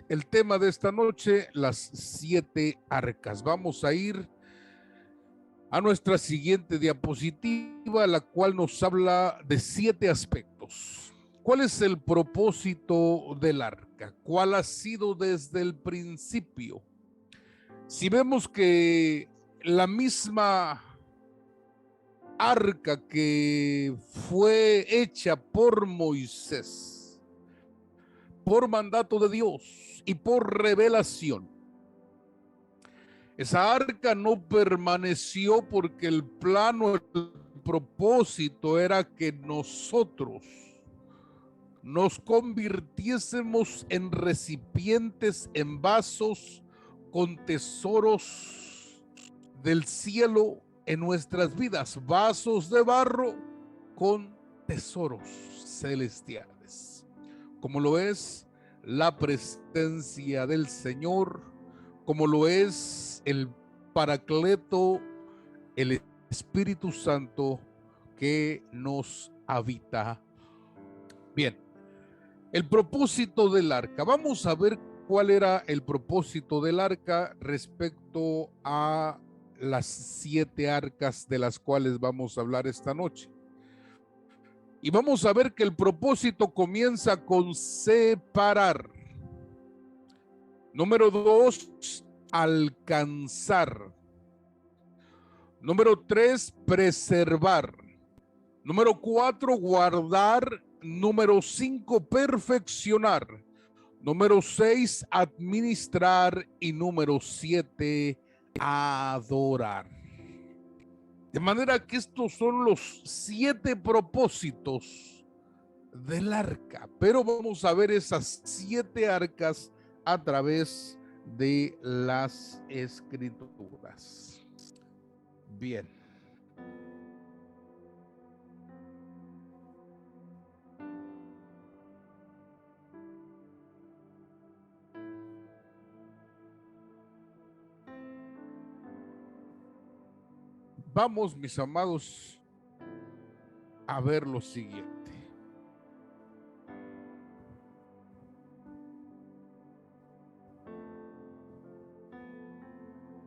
El tema de esta noche, las 7 arcas. Vamos a ir a nuestra siguiente diapositiva, la cual nos habla de 7 aspectos. ¿Cuál es el propósito del arca? ¿Cuál ha sido desde el principio? Si vemos que la misma arca que fue hecha por Moisés, por mandato de Dios y por revelación, esa arca no permaneció porque el plano, el propósito era que nosotros nos convirtiésemos en recipientes, en vasos con tesoros del cielo en nuestras vidas, vasos de barro con tesoros celestiales, como lo es la presencia del Señor, como lo es el Paracleto, el Espíritu Santo que nos habita. Bien, el propósito del arca. Vamos a ver cuál era el propósito del arca respecto a las 7 arcas de las cuales vamos a hablar esta noche. Y vamos a ver que el propósito comienza con separar. Número 2, alcanzar. Número 3, preservar. Número 4, guardar. Número 5, perfeccionar. Número 6, administrar. Y número 7, adorar. De manera que estos son los 7 propósitos del arca. Pero vamos a ver esas 7 arcas a través de las escrituras. Bien. Vamos, mis amados, a ver lo siguiente.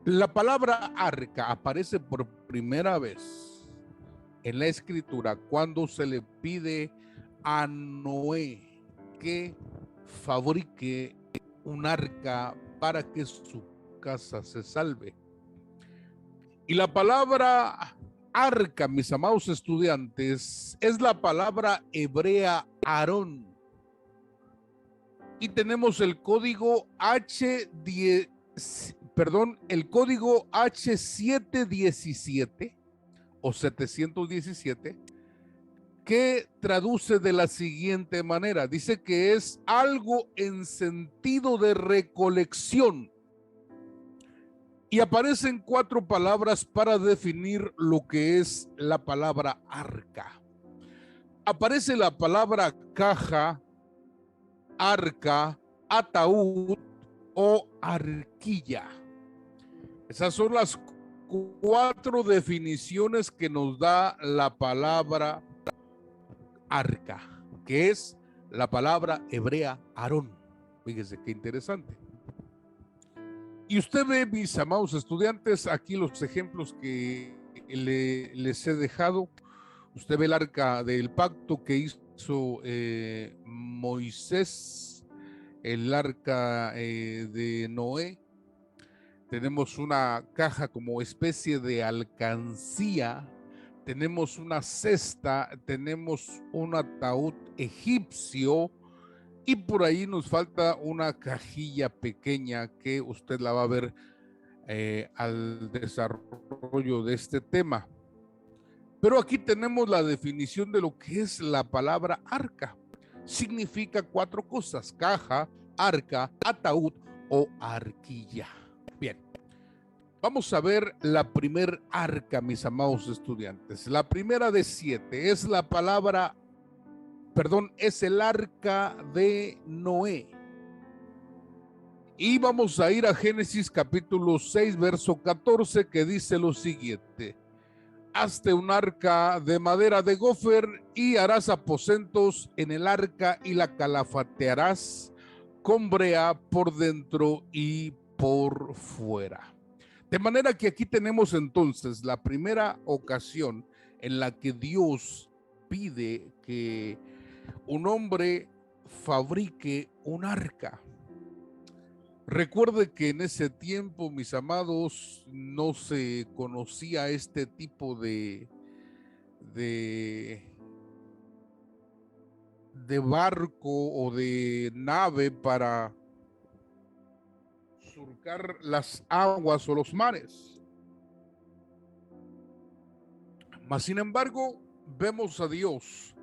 La palabra arca aparece por primera vez en la escritura cuando se le pide a Noé que fabrique un arca para que su casa se salve. Y la palabra arca, mis amados estudiantes, es la palabra hebrea Aarón. Y tenemos el código H10, el código H717 o 717, que traduce de la siguiente manera. Dice que es algo en sentido de recolección. Y aparecen 4 palabras para definir lo que es la palabra arca. Aparece la palabra caja, arca, ataúd o arquilla. Esas son las 4 definiciones que nos da la palabra arca, que es la palabra hebrea Aarón. Fíjense qué interesante. Y usted ve, mis amados estudiantes, aquí los ejemplos que les he dejado. Usted ve el arca del pacto que hizo Moisés, el arca de Noé. Tenemos una caja como especie de alcancía, tenemos una cesta, tenemos un ataúd egipcio y por ahí nos falta una cajilla pequeña que usted la va a ver al desarrollo de este tema. Pero aquí tenemos la definición de lo que es la palabra arca. Significa 4 cosas: caja, arca, ataúd o arquilla. Bien, vamos a ver la primer arca, mis amados estudiantes. La primera de 7 es la palabra, es el arca de Noé. Y vamos a ir a Génesis capítulo 6, verso 14, que dice lo siguiente: hazte un arca de madera de gofer y harás aposentos en el arca y la calafatearás con brea por dentro y por fuera. De manera que aquí tenemos entonces la primera ocasión en la que Dios pide que un hombre fabrique un arca. Recuerde que en ese tiempo, mis amados, no se conocía este tipo de, de barco o de nave para surcar las aguas o los mares. Mas, sin embargo, vemos a Dios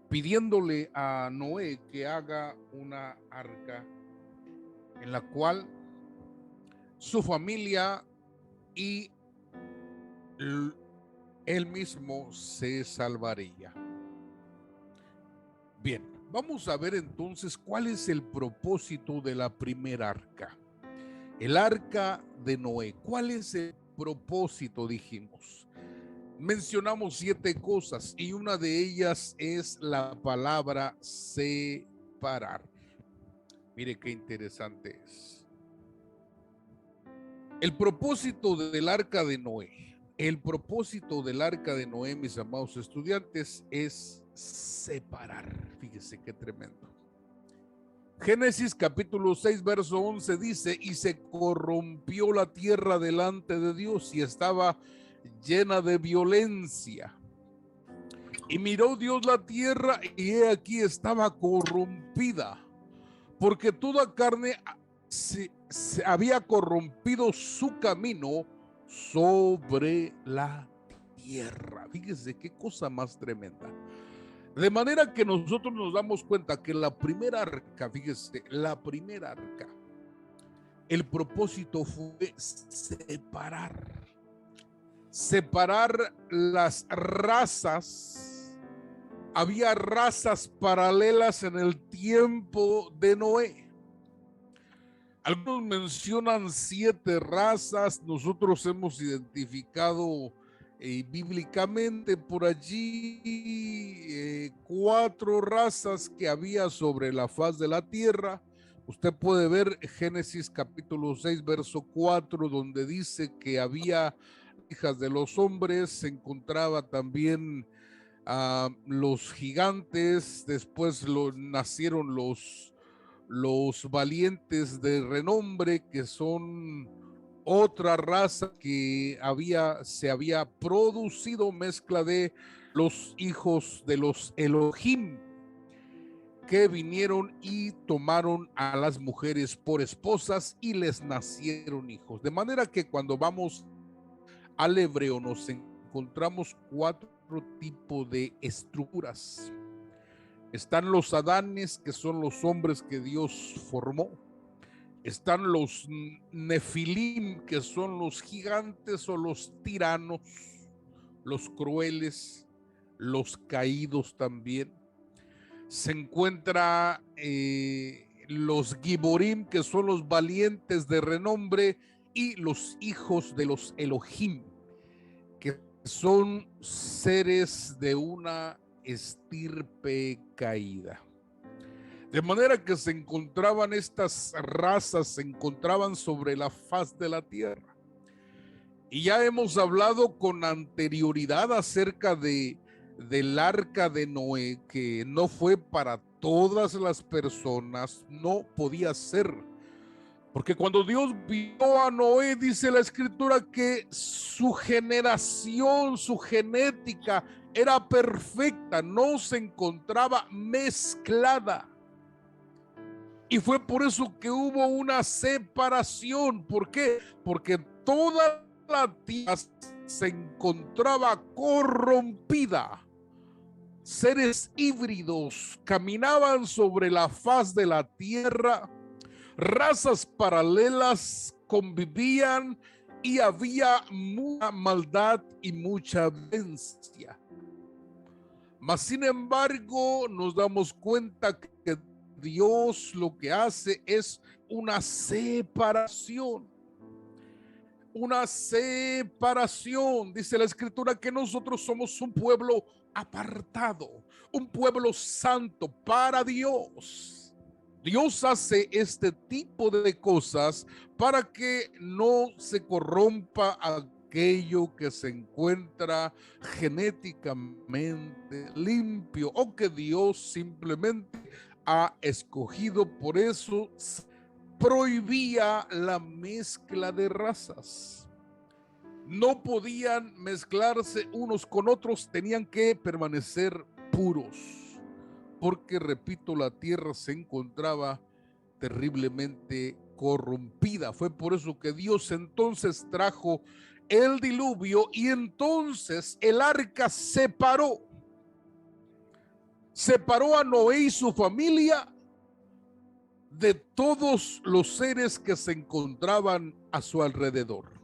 pidiéndole a Noé que haga una arca en la cual su familia y él mismo se salvaría. Bien, vamos a ver entonces cuál es el propósito de la primera arca. El arca de Noé. ¿Cuál es el propósito? Dijimos. Mencionamos 7 cosas y una de ellas es la palabra separar. Mire qué interesante es. El propósito del arca de Noé. El propósito del arca de Noé, mis amados estudiantes, es separar. Fíjese qué tremendo. Génesis capítulo 6 verso 11 dice: y se corrompió la tierra delante de Dios y estaba llena de violencia. Y miró Dios la tierra y he aquí estaba corrompida, porque toda carne se había corrompido su camino sobre la tierra. Fíjese qué cosa más tremenda. De manera que nosotros nos damos cuenta que la primera arca, fíjese, la primera arca, el propósito fue separar las razas. Había razas paralelas en el tiempo de Noé. Algunos mencionan 7 razas, nosotros hemos identificado bíblicamente por allí 4 razas que había sobre la faz de la tierra. Usted puede ver Génesis capítulo 6 verso 4, donde dice que había hijas de los hombres, se encontraba también los gigantes, después nacieron los valientes de renombre, que son otra raza que se había producido, mezcla de los hijos de los Elohim, que vinieron y tomaron a las mujeres por esposas y les nacieron hijos. De manera que cuando vamos al hebreo nos encontramos 4 tipos de estructuras. Están los Adanes, que son los hombres que Dios formó. Están los Nefilim, que son los gigantes o los tiranos, los crueles, los caídos también. Se encuentra los Giborim, que son los valientes de renombre, y los hijos de los Elohim, que son seres de una estirpe caída. De manera que se encontraban estas razas, se encontraban sobre la faz de la tierra. Y ya hemos hablado con anterioridad acerca del arca de Noé, que no fue para todas las personas, no podía ser. Porque cuando Dios vio a Noé, dice la escritura que su generación, su genética era perfecta, no se encontraba mezclada. Y fue por eso que hubo una separación. ¿Por qué? Porque toda la tierra se encontraba corrompida. Seres híbridos caminaban sobre la faz de la tierra. Razas paralelas convivían y había mucha maldad y mucha violencia. Mas, sin embargo, nos damos cuenta que Dios lo que hace es una separación. Una separación. Dice la escritura que nosotros somos un pueblo apartado, un pueblo santo para Dios. Dios hace este tipo de cosas para que no se corrompa aquello que se encuentra genéticamente limpio o que Dios simplemente ha escogido. Por eso prohibía la mezcla de razas. No podían mezclarse unos con otros, tenían que permanecer puros, porque, repito, la tierra se encontraba terriblemente corrompida. Fue por eso que Dios entonces trajo el diluvio y entonces el arca separó a Noé y su familia de todos los seres que se encontraban a su alrededor.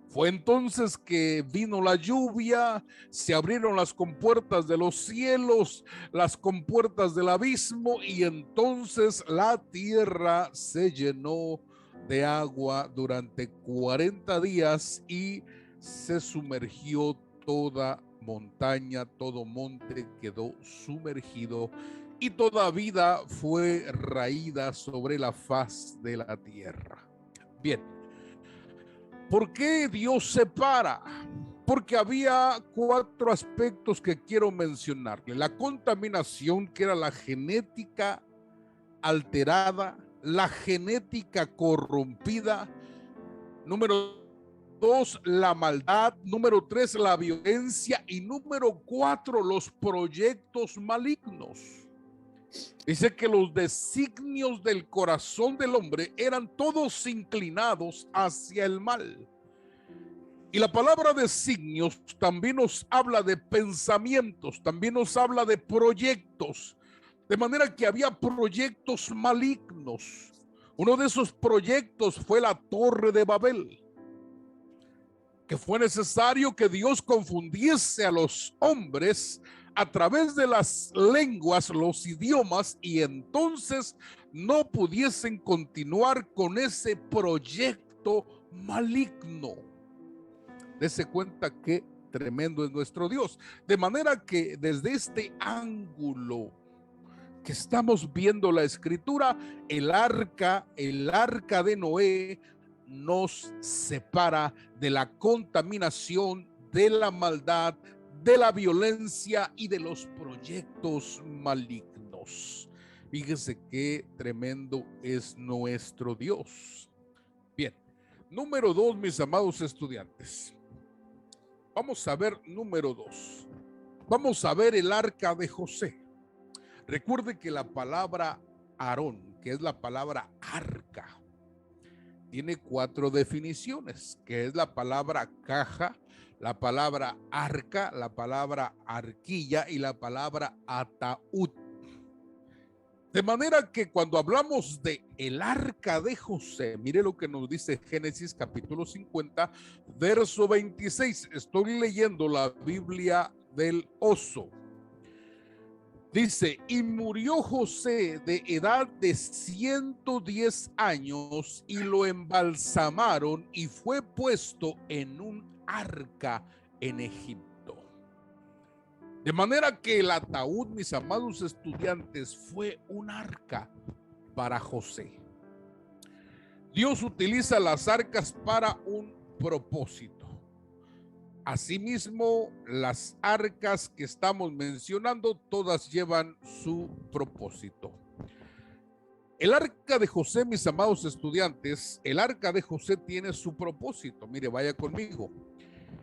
Fue entonces que vino la lluvia, se abrieron las compuertas de los cielos, las compuertas del abismo, y entonces la tierra se llenó de agua durante 40 días y se sumergió toda montaña, todo monte quedó sumergido y toda vida fue raída sobre la faz de la tierra. Bien. ¿Por qué Dios separa? Porque había 4 aspectos que quiero mencionarle. La contaminación, que era la genética alterada, la genética corrompida. Número 2, la maldad. Número 3, la violencia. Y número 4, los proyectos malignos. Dice que los designios del corazón del hombre eran todos inclinados hacia el mal. Y la palabra designios también nos habla de pensamientos, también nos habla de proyectos. De manera que había proyectos malignos. Uno de esos proyectos fue la Torre de Babel, que fue necesario que Dios confundiese a los hombres a través de las lenguas, los idiomas, y entonces no pudiesen continuar con ese proyecto maligno. Dese cuenta que tremendo es nuestro Dios. De manera que desde este ángulo que estamos viendo la escritura, el arca de Noé nos separa de la contaminación, de la maldad, de la violencia y de los proyectos malignos. Fíjese qué tremendo es nuestro Dios. Bien, número 2, mis amados estudiantes. Vamos a ver número 2. Vamos a ver el arca de José. Recuerde que la palabra Aarón, que es la palabra arca, tiene 4 definiciones, que es la palabra caja, la palabra arca, la palabra arquilla y la palabra ataúd. De manera que cuando hablamos de el arca de José, mire lo que nos dice Génesis capítulo 50, verso 26. Estoy leyendo la Biblia del oso. Dice, y murió José de edad de 110 años y lo embalsamaron y fue puesto en un arca en Egipto. De manera que el ataúd, mis amados estudiantes, fue un arca para José. Dios utiliza las arcas para un propósito. Asimismo, las arcas que estamos mencionando, todas llevan su propósito. El arca de José, mis amados estudiantes, el arca de José tiene su propósito. Mire, vaya conmigo.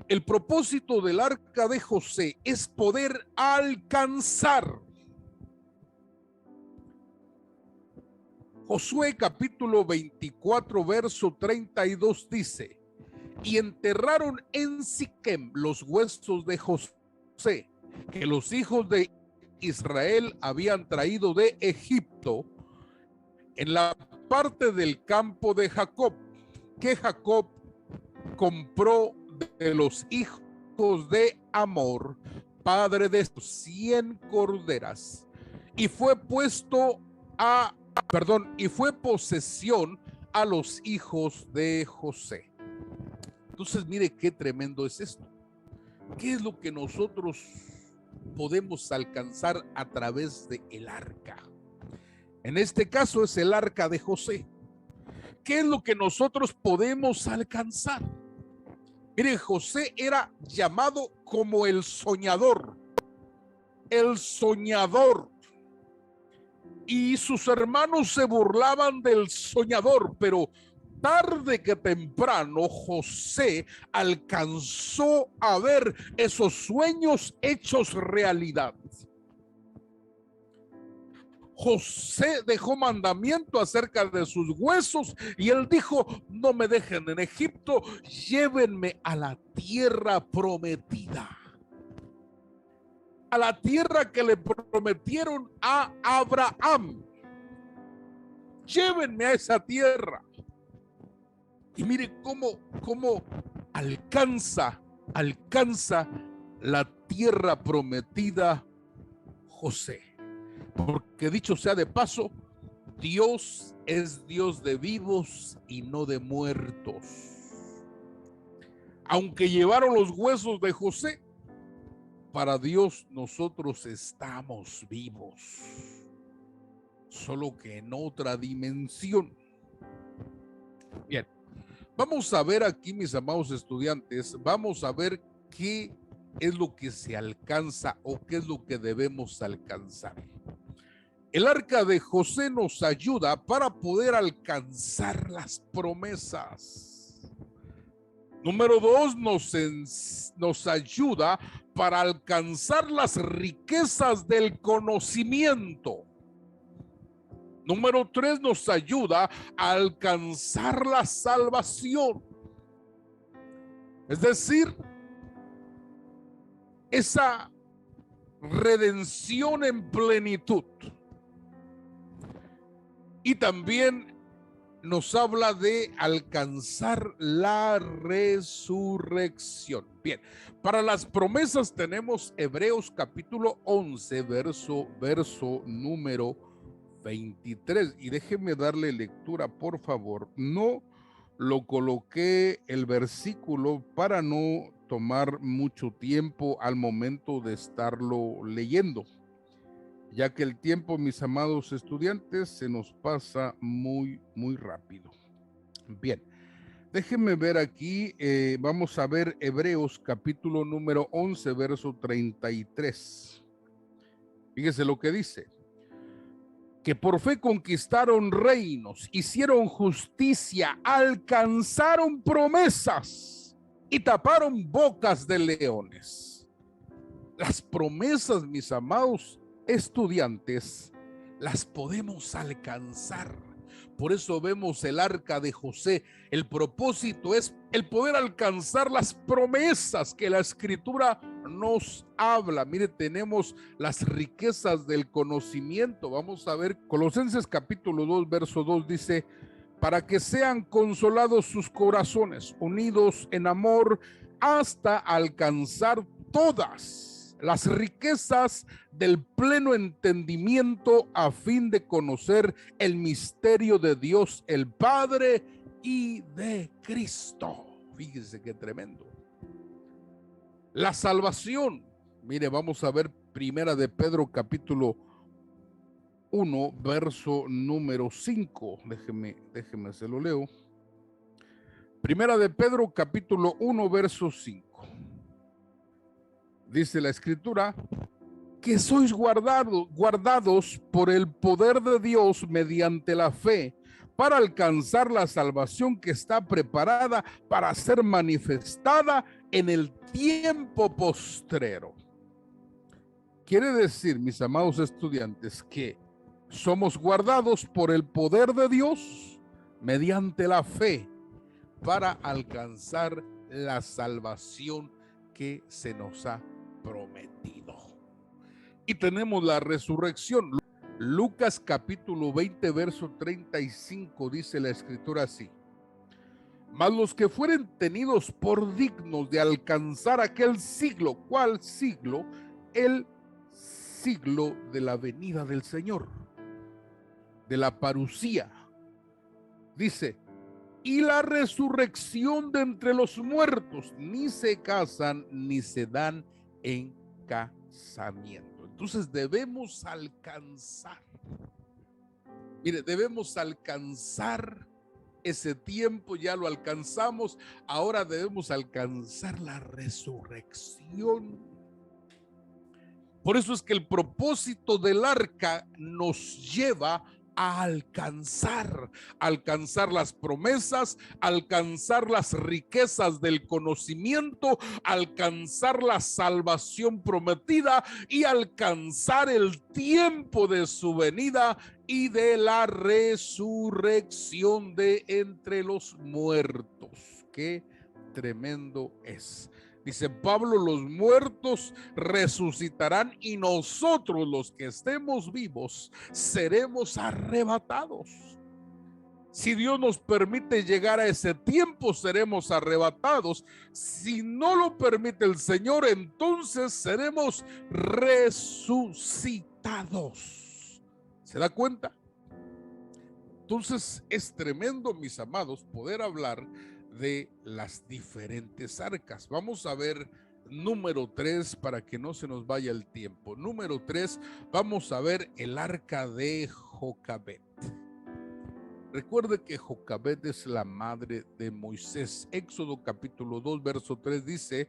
El propósito del arca de José es poder alcanzar. Josué capítulo 24, verso 32 dice, y enterraron en Siquem los huesos de José, que los hijos de Israel habían traído de Egipto, en la parte del campo de Jacob, que Jacob compró de los hijos de Amor, padre de 100 corderas, y fue posesión a los hijos de José. Entonces, mire qué tremendo es esto. ¿Qué es lo que nosotros podemos alcanzar a través de el arca? En este caso es el arca de José. ¿Qué es lo que nosotros podemos alcanzar? Mire, José era llamado como el soñador. El soñador. Y sus hermanos se burlaban del soñador, pero tarde que temprano José alcanzó a ver esos sueños hechos realidad. José dejó mandamiento acerca de sus huesos y él dijo: no me dejen en Egipto, llévenme a la tierra prometida, a la tierra que le prometieron a Abraham. Llévenme a esa tierra. Y mire cómo alcanza la tierra prometida José. Porque dicho sea de paso, Dios es Dios de vivos y no de muertos. Aunque llevaron los huesos de José, para Dios nosotros estamos vivos, solo que en otra dimensión. Bien, vamos a ver aquí, mis amados estudiantes, vamos a ver qué es lo que se alcanza o qué es lo que debemos alcanzar. El arca de José nos ayuda para poder alcanzar las promesas. Número 2, nos ayuda para alcanzar las riquezas del conocimiento. Número 3, nos ayuda a alcanzar la salvación. Es decir, esa redención en plenitud. Y también nos habla de alcanzar la resurrección. Bien, para las promesas tenemos Hebreos capítulo 11, verso número 23. Y déjenme darle lectura, por favor. No lo coloqué el versículo para no tomar mucho tiempo al momento de estarlo leyendo, ya que el tiempo, mis amados estudiantes, se nos pasa muy rápido. Bien, déjenme ver aquí, vamos a ver Hebreos capítulo número 11, verso 33. Fíjese lo que dice: que por fe conquistaron reinos, hicieron justicia, alcanzaron promesas y taparon bocas de leones. Las promesas, mis amados estudiantes, las podemos alcanzar. Por eso vemos el arca de José. El propósito es el poder alcanzar las promesas que la escritura nos habla. Mire, tenemos las riquezas del conocimiento. Vamos a ver Colosenses capítulo 2, verso 2 dice: para que sean consolados sus corazones, unidos en amor, hasta alcanzar todas las riquezas del pleno entendimiento, a fin de conocer el misterio de Dios el Padre y de Cristo. Fíjese qué tremendo. La salvación. Mire, vamos a ver Primera de Pedro capítulo 1, verso número 5. Déjeme se lo leo. Primera de Pedro capítulo 1, verso 5. Dice la escritura: que sois guardados por el poder de Dios mediante la fe, para alcanzar la salvación que está preparada para ser manifestada en el tiempo postrero. Quiere decir, mis amados estudiantes, que somos guardados por el poder de Dios mediante la fe para alcanzar la salvación que se nos ha prometido. Y tenemos la resurrección. Lucas capítulo 20, verso 35, dice la escritura así: mas los que fueren tenidos por dignos de alcanzar aquel siglo. ¿Cuál siglo? El siglo de la venida del Señor, de la parusía. Dice: y la resurrección de entre los muertos, ni se casan ni se dan en casamiento. Entonces debemos alcanzar Mire, debemos alcanzar ese tiempo, ya lo alcanzamos, ahora debemos alcanzar la resurrección. Por eso es que el propósito del arca nos lleva a alcanzar las promesas, alcanzar las riquezas del conocimiento, alcanzar la salvación prometida y alcanzar el tiempo de su venida y de la resurrección de entre los muertos. Qué tremendo es. Dice Pablo, los muertos resucitarán y nosotros los que estemos vivos seremos arrebatados. Si Dios nos permite llegar a ese tiempo, seremos arrebatados. Si no lo permite el Señor, entonces seremos resucitados. ¿Se da cuenta? Entonces es tremendo, mis amados, poder hablar de las diferentes arcas. Vamos a ver número 3 para que no se nos vaya el tiempo. Número 3, vamos a ver el arca de Jocabet. Recuerde que Jocabet es la madre de Moisés. Éxodo capítulo 2, verso 3 dice: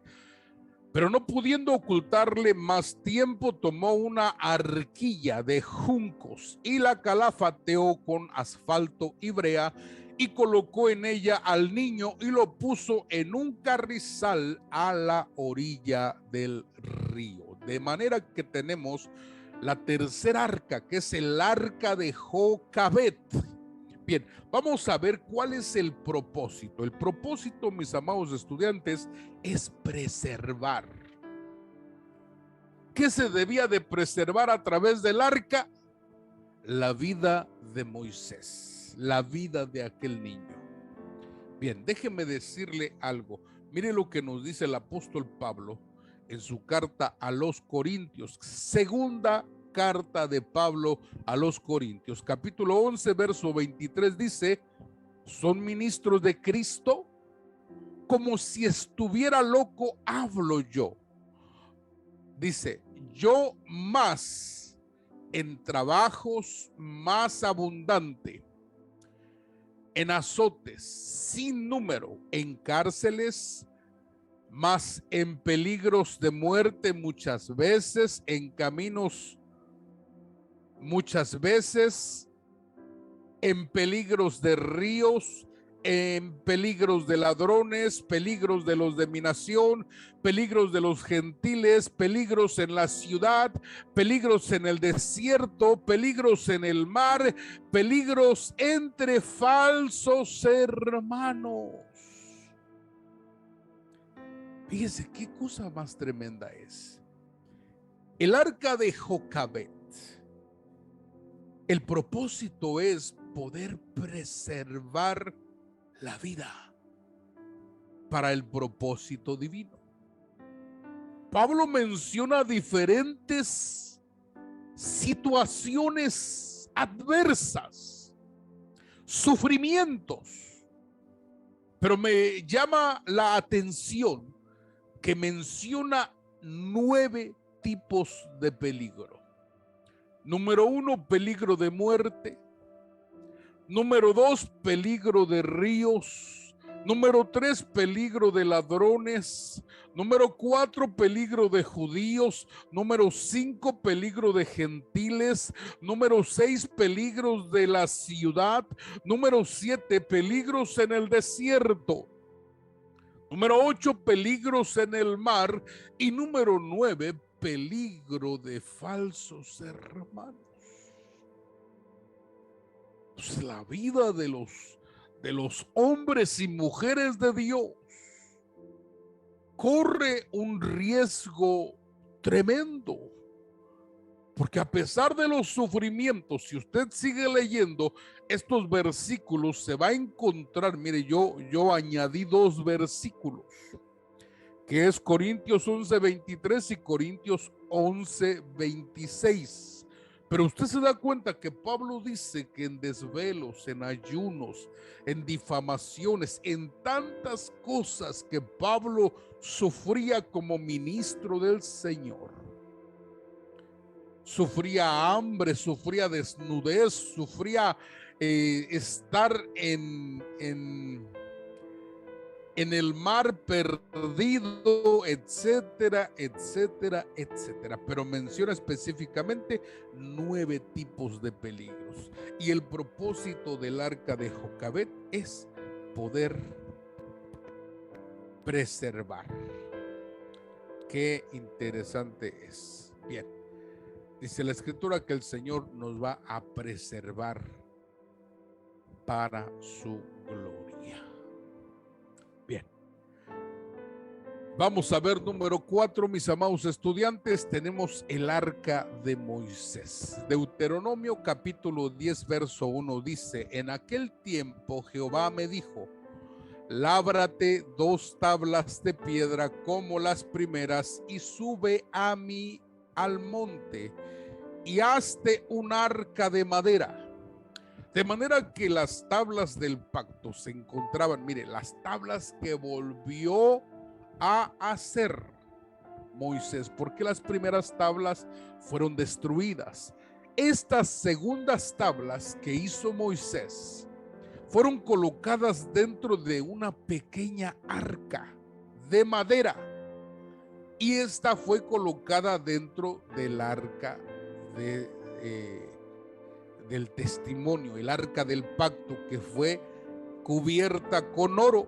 pero no pudiendo ocultarle más tiempo, tomó una arquilla de juncos y la calafateó con asfalto y brea y colocó en ella al niño y lo puso en un carrizal a la orilla del río. De manera que tenemos la tercera arca, que es el arca de Jocabet. Bien, vamos a ver cuál es el propósito. El propósito, mis amados estudiantes, es preservar. ¿Qué se debía de preservar a través del arca? La vida de Moisés, la vida de aquel niño. Bien, déjeme decirle algo. Mire lo que nos dice el apóstol Pablo en su carta a los Corintios, segunda carta de Pablo a los Corintios, capítulo 11, verso 23 dice: ¿son ministros de Cristo? Como si estuviera loco hablo yo. Dice: yo más en trabajos más abundante, en azotes sin número, en cárceles, más en peligros de muerte muchas veces, en caminos muchas veces, en peligros de ríos, en peligros de ladrones, peligros de los de mi nación, peligros de los gentiles, peligros en la ciudad, peligros en el desierto, peligros en el mar, peligros entre falsos hermanos. Fíjese qué cosa más tremenda es. El arca de Jocabet, el propósito es poder preservar la vida para el propósito divino. Pablo menciona diferentes situaciones adversas, sufrimientos, pero me llama la atención que menciona 9 tipos de peligro. Número 1, peligro de muerte. Número 2, peligro de ríos. Número 3, peligro de ladrones. Número 4, peligro de judíos. Número 5, peligro de gentiles. Número 6, peligros de la ciudad. Número 7, peligros en el desierto. Número 8, peligros en el mar. Y número 9, peligro de falsos hermanos. Pues la vida de los hombres y mujeres de Dios corre un riesgo tremendo, porque a pesar de los sufrimientos, si usted sigue leyendo estos versículos, se va a encontrar, mire, yo añadí 2 versículos, que es Corintios 11:23 y Corintios 11:26. Pero usted se da cuenta que Pablo dice que en desvelos, en ayunos, en difamaciones, en tantas cosas que Pablo sufría como ministro del Señor, sufría hambre, sufría desnudez, sufría estar en el mar perdido, etcétera, etcétera, etcétera. Pero menciona específicamente 9 tipos de peligros. Y el propósito del arca de Jocabet es poder preservar. Qué interesante es. Bien, dice la escritura que el Señor nos va a preservar para su gloria. Bien, vamos a ver número 4, mis amados estudiantes. Tenemos el arca de Moisés. Deuteronomio capítulo 10 verso 1 dice: en aquel tiempo Jehová me dijo: lábrate 2 tablas de piedra como las primeras y sube a mí al monte y hazte un arca de madera. De manera que las tablas del pacto se encontraban, mire, las tablas que volvió a hacer Moisés, porque las primeras tablas fueron destruidas. Estas segundas tablas que hizo Moisés fueron colocadas dentro de una pequeña arca de madera, y esta fue colocada dentro del arca del testimonio, el arca del pacto, que fue cubierta con oro.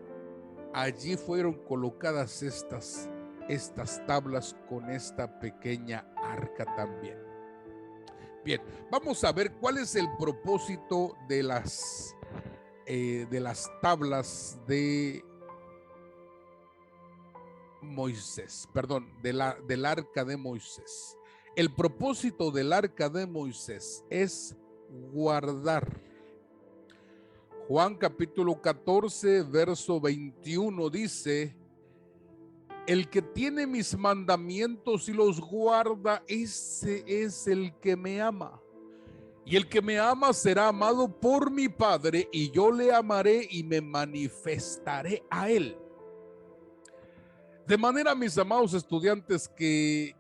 Allí fueron colocadas estas tablas con esta pequeña arca también. Bien, vamos a ver cuál es el propósito de las tablas de Moisés, perdón, del arca de Moisés. El propósito del arca de Moisés es guardar. Juan capítulo 14 verso 21 dice: el que tiene mis mandamientos y los guarda, ese es el que me ama. Y el que me ama será amado por mi Padre, y yo le amaré y me manifestaré a él. De manera, mis amados estudiantes, que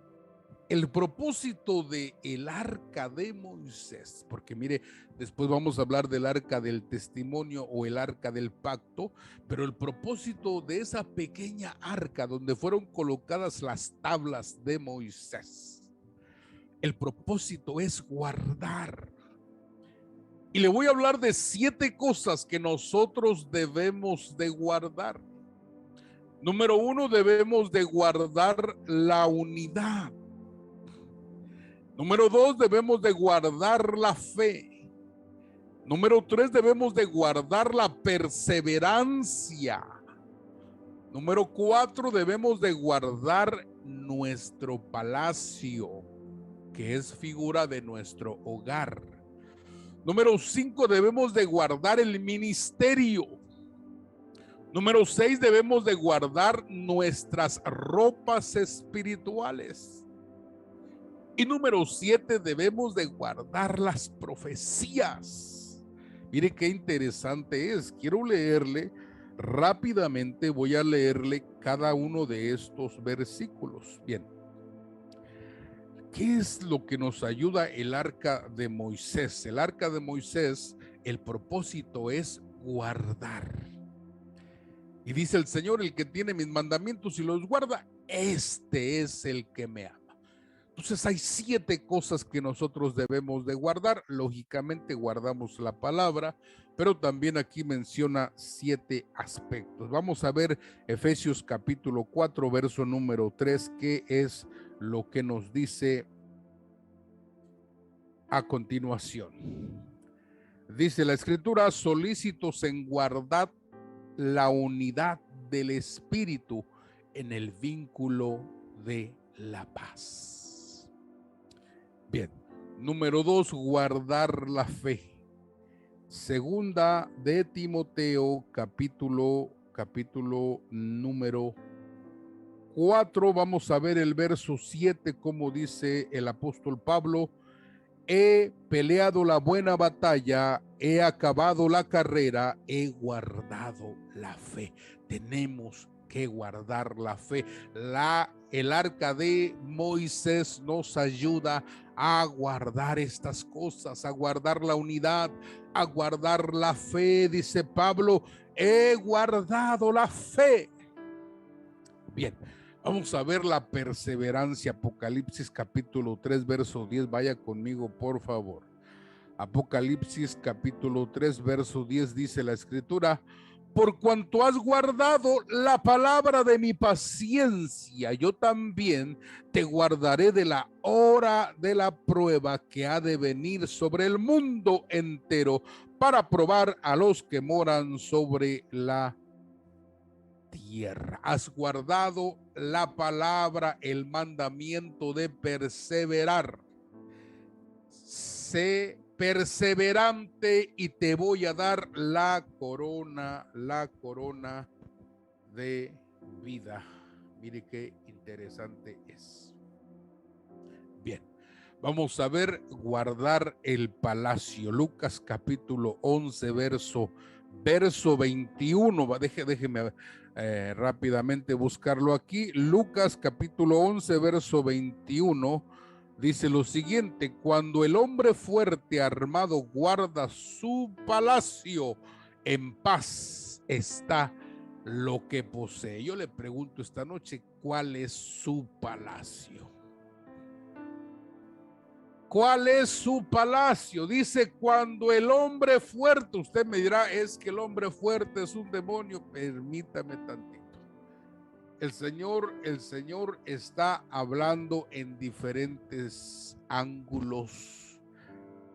el propósito de el arca de Moisés, porque mire, después vamos a hablar del arca del testimonio o el arca del pacto, pero el propósito de esa pequeña arca donde fueron colocadas las tablas de Moisés, el propósito es guardar. Y le voy a hablar de 7 cosas que nosotros debemos de guardar. Número 1, debemos de guardar la unidad. Número 2, debemos de guardar la fe. Número 3, debemos de guardar la perseverancia. Número 4, debemos de guardar nuestro palacio, que es figura de nuestro hogar. Número 5, debemos de guardar el ministerio. Número 6, debemos de guardar nuestras ropas espirituales. Y número 7, debemos de guardar las profecías. Mire qué interesante es. Quiero leerle rápidamente, voy a leerle cada uno de estos versículos. Bien. ¿Qué es lo que nos ayuda el arca de Moisés? El arca de Moisés, el propósito es guardar. Y dice el Señor: el que tiene mis mandamientos y los guarda, este es el que me ama. Entonces hay 7 cosas que nosotros debemos de guardar. Lógicamente guardamos la palabra, pero también aquí menciona 7 aspectos. Vamos a ver Efesios capítulo 4, verso número 3, que es lo que nos dice a continuación. Dice la escritura: solícitos en guardar la unidad del espíritu en el vínculo de la paz. Bien, número 2, guardar la fe. Segunda de Timoteo capítulo número 4, vamos a ver el verso 7, como dice el apóstol Pablo: he peleado la buena batalla, he acabado la carrera, he guardado la fe. Tenemos que guardar la fe. El arca de Moisés nos ayuda a guardar estas cosas, a guardar la unidad, a guardar la fe. Dice Pablo, he guardado la fe. Bien, vamos a ver la perseverancia. Apocalipsis capítulo 3, verso 10. Vaya conmigo, por favor. Apocalipsis capítulo 3, verso 10 dice la escritura: por cuanto has guardado la palabra de mi paciencia, yo también te guardaré de la hora de la prueba que ha de venir sobre el mundo entero para probar a los que moran sobre la tierra. Has guardado la palabra, el mandamiento de perseverar. Sé perseverante y te voy a dar la corona de vida. Mire qué interesante es. Bien, vamos a ver guardar el palacio. Lucas capítulo 11, verso 21. Déjeme rápidamente buscarlo aquí. Lucas capítulo 11, verso 21. Dice lo siguiente: cuando el hombre fuerte armado guarda su palacio, en paz está lo que posee. Yo le pregunto esta noche, ¿cuál es su palacio? ¿Cuál es su palacio? Dice, cuando el hombre fuerte, usted me dirá, es que el hombre fuerte es un demonio. Permítame tantito. El Señor está hablando en diferentes ángulos,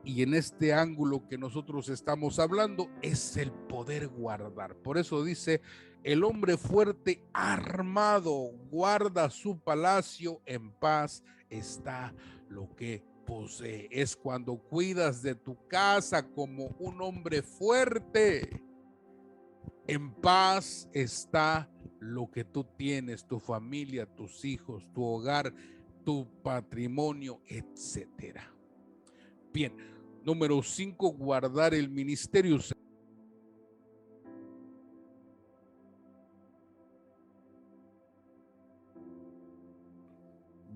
y en este ángulo que nosotros estamos hablando es el poder guardar. Por eso dice, el hombre fuerte armado guarda su palacio, en paz está lo que posee. Es cuando cuidas de tu casa como un hombre fuerte. En paz está lo que tú tienes, tu familia, tus hijos, tu hogar, tu patrimonio, etcétera. Bien, número 5, guardar el ministerio.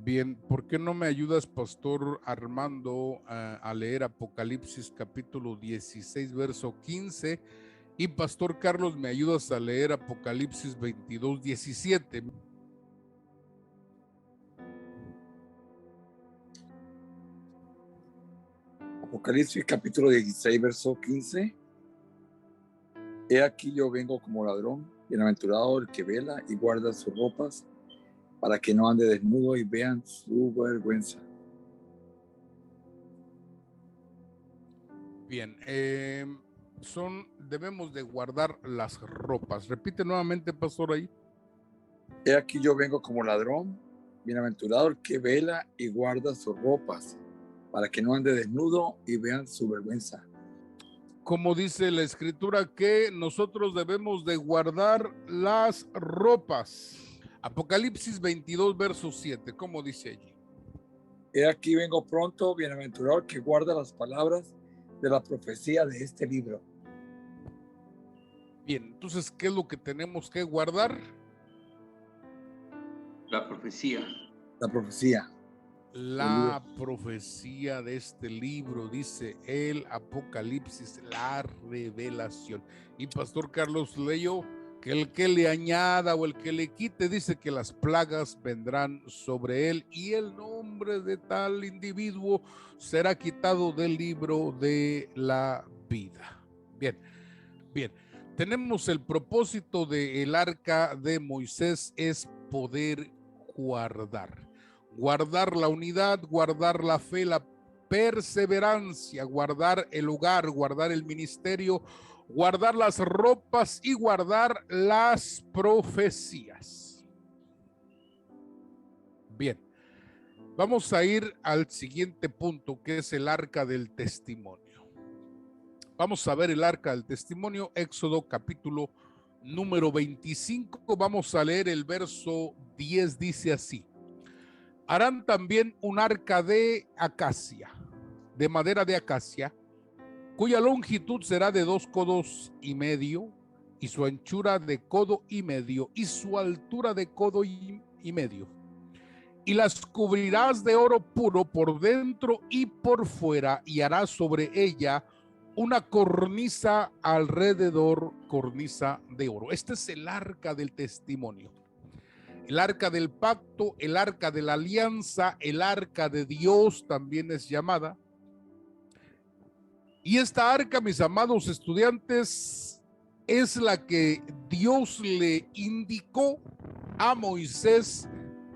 Bien, ¿por qué no me ayudas, Pastor Armando, a leer Apocalipsis capítulo 16, verso 15? Y Pastor Carlos, ¿me ayudas a leer Apocalipsis 22, 17? Apocalipsis capítulo 16, verso 15. He aquí yo vengo como ladrón, bienaventurado el que vela y guarda sus ropas, para que no ande desnudo y vean su vergüenza. Bien, debemos de guardar las ropas. Repite nuevamente, Pastor, ahí. He aquí yo vengo como ladrón, bienaventurado el que vela y guarda sus ropas, para que no ande desnudo y vean su vergüenza. Como dice la escritura, que nosotros debemos de guardar las ropas. Apocalipsis 22, verso 7, ¿cómo dice allí? He aquí vengo pronto, bienaventurado el que guarda las palabras de la profecía de este libro. Bien, entonces, ¿qué es lo que tenemos que guardar? La profecía. La profecía. La profecía de este libro, dice el Apocalipsis, la revelación. Y Pastor Carlos leyó que el que le añada o el que le quite, dice que las plagas vendrán sobre él y el nombre de tal individuo será quitado del libro de la vida. Bien, bien. Tenemos el propósito del arca de Moisés es poder guardar la unidad, guardar la fe, la perseverancia, guardar el hogar, guardar el ministerio, guardar las ropas y guardar las profecías. Bien, vamos a ir al siguiente punto, que es el arca del testimonio. Vamos a ver el arca del testimonio, Éxodo capítulo número 25. Vamos a leer el verso 10, dice así: harán también un arca de acacia, de madera de acacia, cuya longitud será de 2 codos y medio, y su anchura de codo y medio, y su altura de codo y medio. y las cubrirás de oro puro por dentro y por fuera, y harás sobre ella una cornisa alrededor, cornisa de oro. Este es el arca del testimonio, el arca del pacto, el arca de la alianza, el arca de Dios también es llamada. Y esta arca, mis amados estudiantes, es la que Dios le indicó a Moisés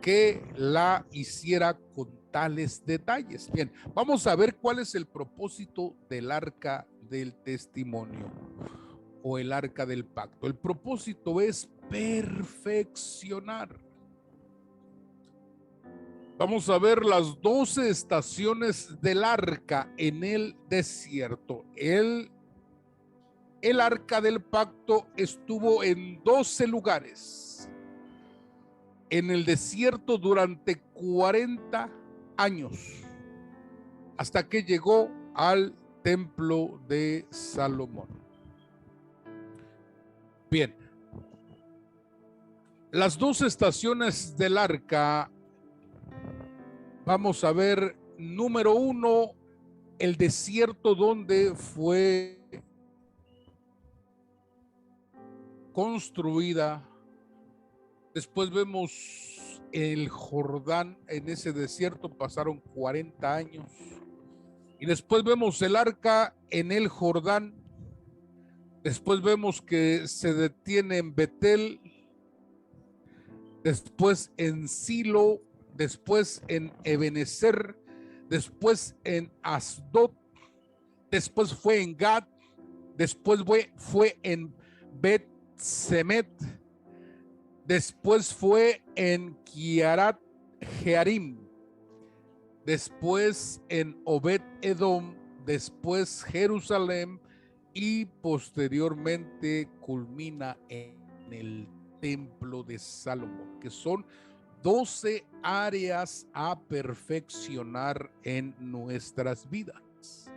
que la hiciera con tales detalles. Bien, vamos a ver cuál es el propósito del arca del testimonio o el arca del pacto. El propósito es perfeccionar. Vamos a ver las 12 estaciones del arca en el desierto. El arca del pacto estuvo en 12 lugares en el desierto durante 40 años, hasta que llegó al templo de Salomón. Bien, las 12 estaciones del arca, vamos a ver, número 1, el desierto donde fue construida. Después vemos el Jordán. En ese desierto pasaron 40 años. Y después vemos el arca en el Jordán. Después vemos que se detiene en Betel. Después en Silo. Después en Ebenezer. Después en Asdod. Después fue en Gad. Después fue en Bet-Semet. Después fue en Kiarat Jearim, después en Obed Edom, después Jerusalén y posteriormente culmina en el templo de Salomón, que son 12 áreas a perfeccionar en nuestras vidas.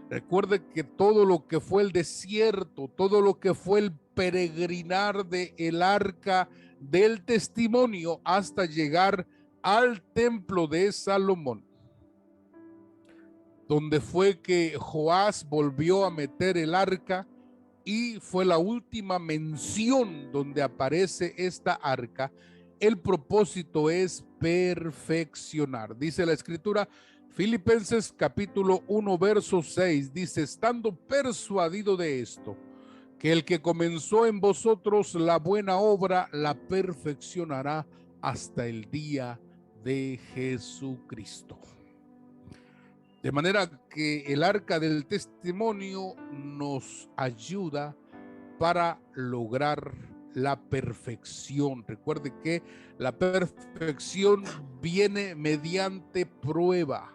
Recuerde que todo lo que fue el desierto, todo lo que fue el peregrinar del arca del testimonio hasta llegar al templo de Salomón, donde fue que Joás volvió a meter el arca y fue la última mención donde aparece esta arca. El propósito es perfeccionar. Dice la escritura, Filipenses capítulo 1 verso 6, dice, estando persuadido de esto, que el que comenzó en vosotros la buena obra la perfeccionará hasta el día de Jesucristo. De manera que el arca del testimonio nos ayuda para lograr la perfección. Recuerde que la perfección viene mediante prueba.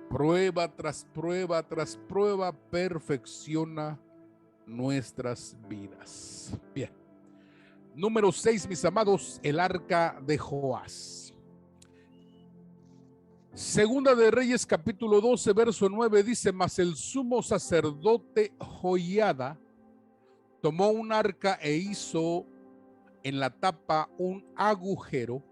Prueba tras prueba tras prueba perfecciona nuestras vidas. Bien. Número 6, mis amados, el arca de Joás. Segunda de Reyes capítulo 12 verso 9 dice, mas el sumo sacerdote Joiada tomó un arca e hizo en la tapa un agujero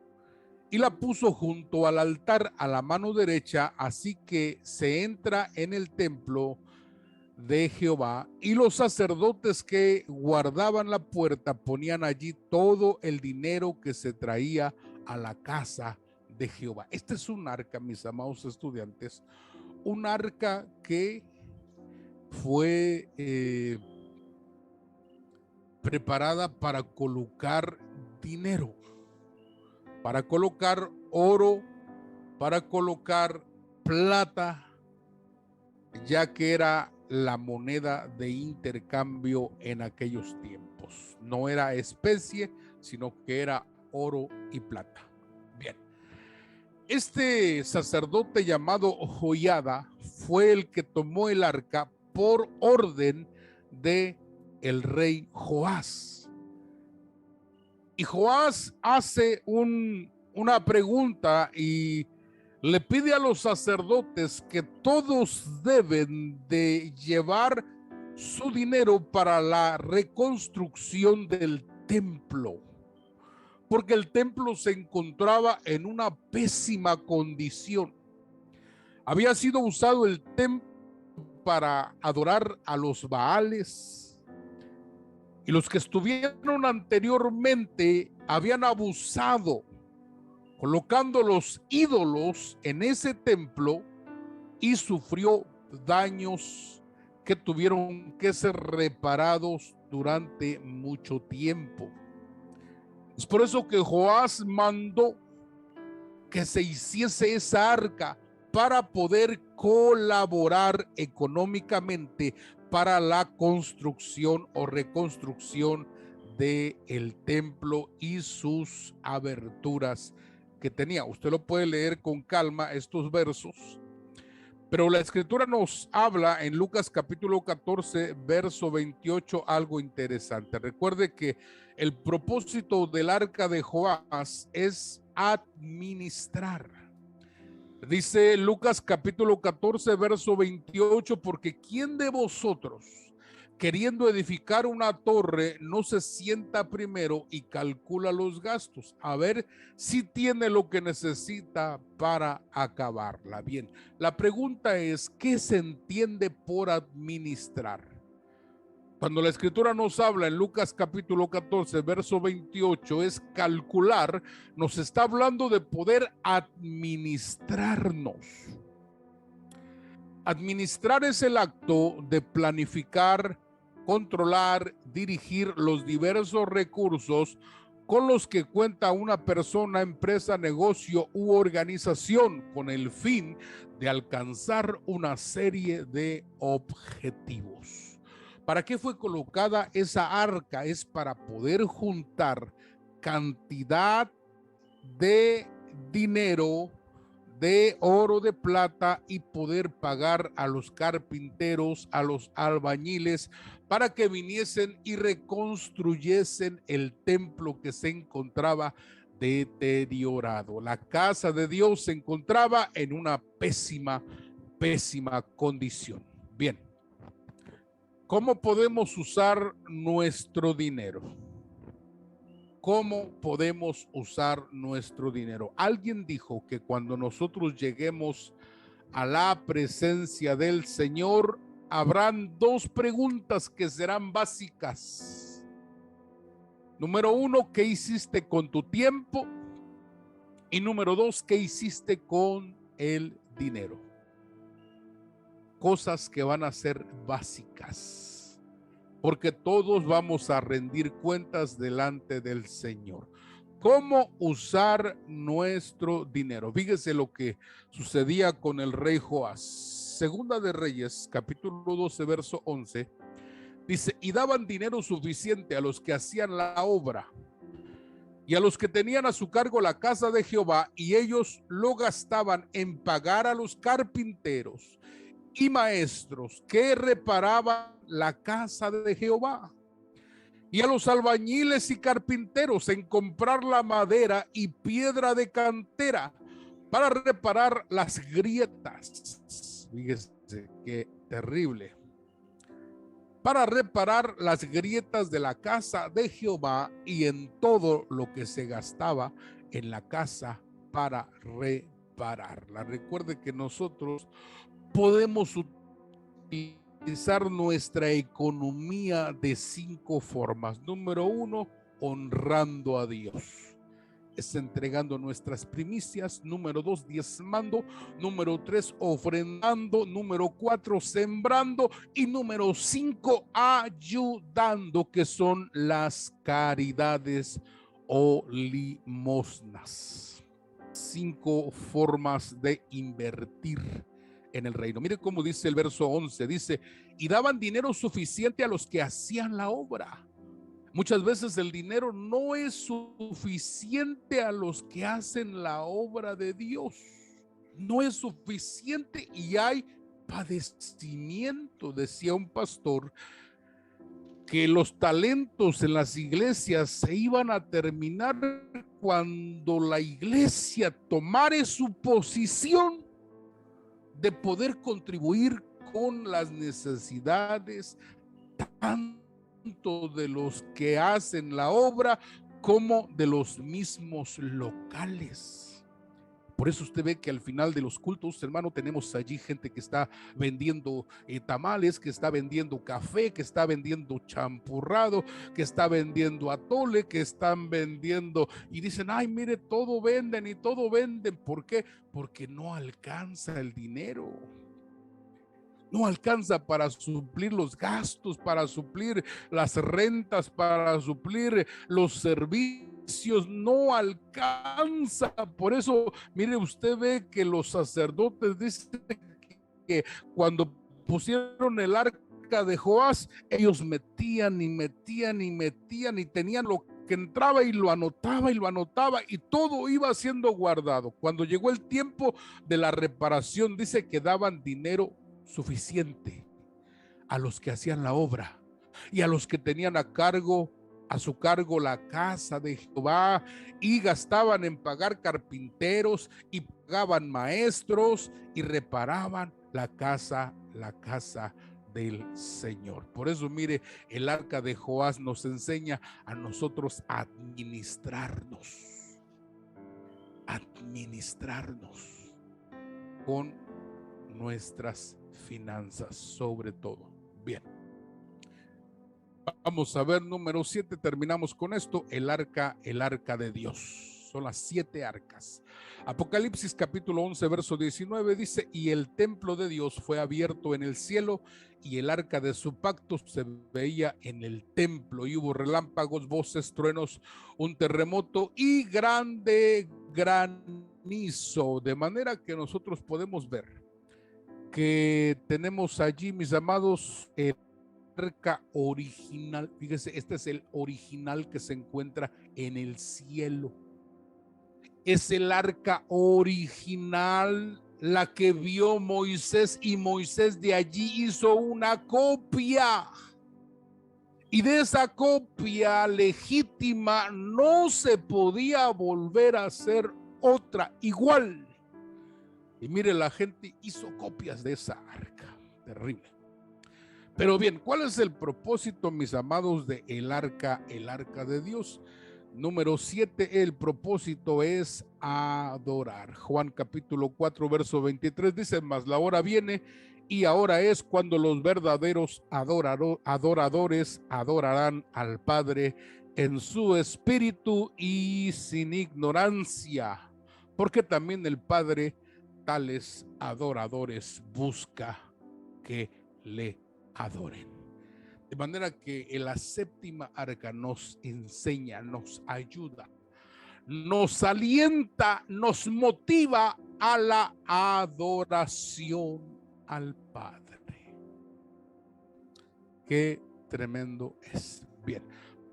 y la puso junto al altar a la mano derecha, así que se entra en el templo de Jehová, y los sacerdotes que guardaban la puerta ponían allí todo el dinero que se traía a la casa de Jehová. Este es un arca, mis amados estudiantes, un arca que fue preparada para colocar dinero, para colocar oro, para colocar plata, ya que era la moneda de intercambio en aquellos tiempos. No era especie, sino que era oro y plata. Bien. Este sacerdote llamado Joiada fue el que tomó el arca por orden de el rey Joás. Y Joás hace una pregunta y le pide a los sacerdotes que todos deben de llevar su dinero para la reconstrucción del templo, porque el templo se encontraba en una pésima condición. Había sido usado el templo para adorar a los Baales, y los que estuvieron anteriormente habían abusado colocando los ídolos en ese templo y sufrió daños que tuvieron que ser reparados durante mucho tiempo. Es por eso que Joás mandó que se hiciese esa arca para poder colaborar económicamente para la construcción o reconstrucción del templo y sus aberturas que tenía. Usted lo puede leer con calma estos versos, pero la escritura nos habla en Lucas capítulo 14, verso 28, algo interesante. Recuerde que el propósito del arca de Joás es administrar. Dice Lucas capítulo 14, verso 28, porque ¿quién de vosotros, queriendo edificar una torre, no se sienta primero y calcula los gastos, a ver si tiene lo que necesita para acabarla? Bien, la pregunta es, ¿qué se entiende por administrar? Cuando la escritura nos habla en Lucas capítulo 14, verso 28, es calcular, nos está hablando de poder administrarnos. Administrar es el acto de planificar, controlar, dirigir los diversos recursos con los que cuenta una persona, empresa, negocio u organización con el fin de alcanzar una serie de objetivos. ¿Para qué fue colocada esa arca? Es para poder juntar cantidad de dinero, de oro, de plata, y poder pagar a los carpinteros, a los albañiles, para que viniesen y reconstruyesen el templo que se encontraba deteriorado. La casa de Dios se encontraba en una pésima condición. Bien, ¿cómo podemos usar nuestro dinero? ¿Cómo podemos usar nuestro dinero? Alguien dijo que cuando nosotros lleguemos a la presencia del Señor, habrán dos preguntas que serán básicas. Número uno, ¿qué hiciste con tu tiempo? Y número dos, ¿qué hiciste con el dinero? Cosas que van a ser básicas, porque todos vamos a rendir cuentas delante del Señor. ¿Cómo usar nuestro dinero? Fíjese lo que sucedía con el rey Joás. Segunda de Reyes, capítulo 12, verso 11, dice, y daban dinero suficiente a los que hacían la obra y a los que tenían a su cargo la casa de Jehová, y ellos lo gastaban en pagar a los carpinteros y maestros que reparaban la casa de Jehová, y a los albañiles y carpinteros en comprar la madera y piedra de cantera para reparar las grietas. Fíjese qué terrible. Para reparar las grietas de la casa de Jehová y en todo lo que se gastaba en la casa para repararla. Recuerde que nosotros podemos utilizar nuestra economía de 5 formas. Número 1, honrando a Dios. Es entregando nuestras primicias. Número 2, diezmando. Número 3, ofrendando. Número 4, sembrando. Y número 5, ayudando, que son las caridades o limosnas. 5 formas de invertir en el reino. Mire cómo dice el verso 11, dice, y daban dinero suficiente a los que hacían la obra. Muchas veces el dinero no es suficiente a los que hacen la obra de Dios. No es suficiente y hay padecimiento. Decía un pastor que los talentos en las iglesias se iban a terminar cuando la iglesia tomara su posición de poder contribuir con las necesidades tanto de los que hacen la obra como de los mismos locales. Por eso usted ve que al final de los cultos, hermano, tenemos allí gente que está vendiendo tamales, que está vendiendo café, que está vendiendo champurrado, que está vendiendo atole, que están vendiendo, y dicen, ay, mire, todo venden y todo venden. ¿Por qué? Porque no alcanza el dinero. No alcanza para suplir los gastos, para suplir las rentas, para suplir los servicios. No alcanza. Por eso, mire, usted ve que los sacerdotes dicen que cuando pusieron el arca de Joás, ellos metían y metían y metían y tenían lo que entraba y lo anotaba y todo iba siendo guardado. Cuando llegó el tiempo de la reparación, dice que daban dinero suficiente a los que hacían la obra y a los que tenían a su cargo la casa de Jehová, y gastaban en pagar carpinteros y pagaban maestros y reparaban la casa del Señor. Por eso, mire, el arca de Joás nos enseña a nosotros a administrarnos con nuestras finanzas, sobre todo. Bien, vamos a ver número 7, terminamos con esto, el arca de Dios. Son las 7 arcas. Apocalipsis capítulo 11 verso 19 dice, y el templo de Dios fue abierto en el cielo, y el arca de su pacto se veía en el templo, y hubo relámpagos, voces, truenos, un terremoto y grande granizo, de manera que nosotros podemos ver que tenemos allí, mis amados, el arca original. Fíjese, este es el original que se encuentra en el cielo. Es el arca original, la que vio Moisés, y Moisés de allí hizo una copia. Y de esa copia legítima no se podía volver a hacer otra igual. Y mire, la gente hizo copias de esa arca. Terrible. Pero bien, ¿cuál es el propósito, mis amados, de el arca de Dios? Número 7, el propósito es adorar. Juan capítulo 4, verso 23 dice, mas la hora viene y ahora es cuando los verdaderos adoradores adorarán al Padre en su espíritu y sin ignorancia, porque también el Padre tales adoradores busca que le adoren. De manera que la séptima arca nos enseña, nos ayuda, nos alienta, nos motiva a la adoración al Padre. Qué tremendo es. Bien,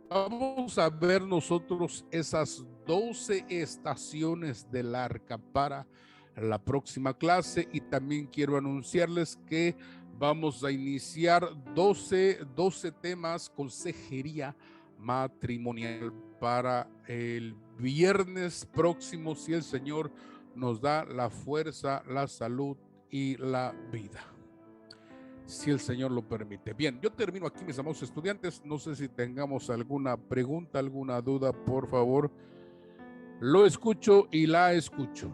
vamos a ver nosotros esas 12 estaciones del arca para la próxima clase, y también quiero anunciarles que vamos a iniciar 12 temas, consejería matrimonial, para el viernes próximo, si el Señor nos da la fuerza, la salud y la vida, si el Señor lo permite. Bien, yo termino aquí, mis amados estudiantes. No sé si tengamos alguna pregunta, alguna duda, por favor. Lo escucho y la escucho.